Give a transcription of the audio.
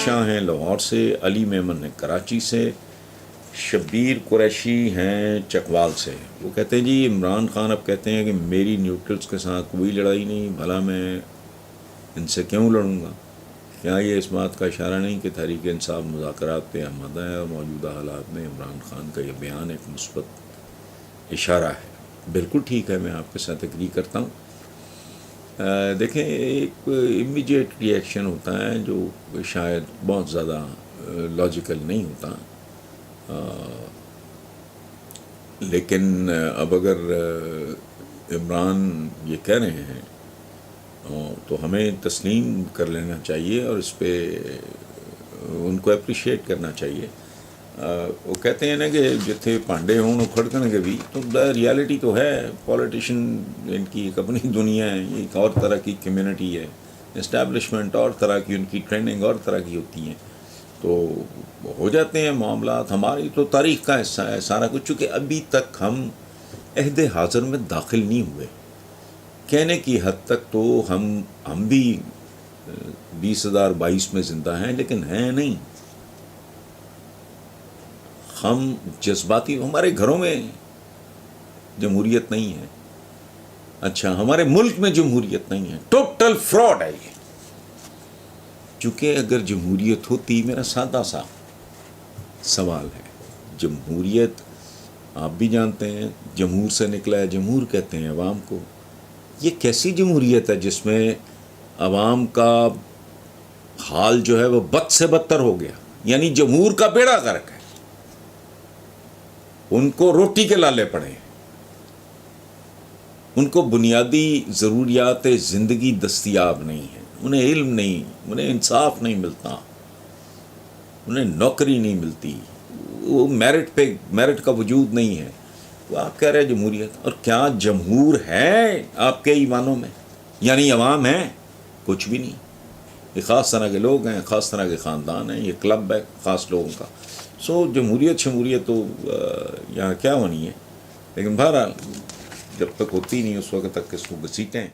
شاہ ہیں لاہور سے، علی میمن ہیں کراچی سے، شبیر قریشی ہیں چکوال سے. وہ کہتے ہیں جی عمران خان اب کہتے ہیں کہ میری نیوٹرلز کے ساتھ کوئی لڑائی نہیں، بھلا میں ان سے کیوں لڑوں گا. کیا یہ اس بات کا اشارہ نہیں کہ تحریک انصاف مذاکرات پہ آمادہ ہے اور موجودہ حالات میں عمران خان کا یہ بیان ایک مثبت اشارہ ہے؟ بالکل ٹھیک ہے، میں آپ کے ساتھ ایگری کرتا ہوں. دیکھیں ایک امیڈیٹ ری ایکشن ہوتا ہے جو شاید بہت زیادہ لاجیکل نہیں ہوتا، لیکن اب اگر عمران یہ کہہ رہے ہیں تو ہمیں تسلیم کر لینا چاہیے اور اس پہ ان کو اپریشیٹ کرنا چاہیے. وہ کہتے ہیں نا کہ جتھے پانڈے ہوں کھڑکن کے بھی، تو ریالٹی تو ہے. پولیٹیشین ان کی ایک اپنی دنیا ہے، ایک اور طرح کی کمیونٹی ہے، اسٹیبلشمنٹ اور طرح کی، ان کی ٹریننگ اور طرح کی ہوتی ہیں، تو ہو جاتے ہیں معاملات. ہماری تو تاریخ کا حصہ ہے سارا کچھ، چونکہ ابھی تک ہم عہد حاضر میں داخل نہیں ہوئے. کہنے کی حد تک تو ہم بھی 2022 میں زندہ ہیں، لیکن ہیں نہیں. ہم جذباتی، ہمارے گھروں میں جمہوریت نہیں ہے. اچھا ہمارے ملک میں جمہوریت نہیں ہے، ٹوٹل فراڈ ہے یہ. چونکہ اگر جمہوریت ہوتی، میرا سادہ سا سوال ہے، جمہوریت آپ بھی جانتے ہیں جمہور سے نکلا ہے، جمہور کہتے ہیں عوام کو. یہ کیسی جمہوریت ہے جس میں عوام کا حال جو ہے وہ بد سے بدتر ہو گیا؟ یعنی جمہور کا بیڑا غرق ہے، ان کو روٹی کے لالے پڑے، ان کو بنیادی ضروریات زندگی دستیاب نہیں ہیں، انہیں علم نہیں، انہیں انصاف نہیں ملتا، انہیں نوکری نہیں ملتی، وہ میرٹ کا وجود نہیں ہے. وہ آپ کہہ رہے ہیں جمہوریت، اور کیا جمہور ہے آپ کے ایمانوں میں؟ یعنی عوام ہے؟ کچھ بھی نہیں. یہ خاص طرح کے لوگ ہیں، خاص طرح کے خاندان ہیں، یہ کلب ہے خاص لوگوں کا. جمہوریت شمولیت تو یہاں کیا ہونی ہے. لیکن بہرحال جب تک ہوتی نہیں اس وقت تک اس کو گھسیٹیں.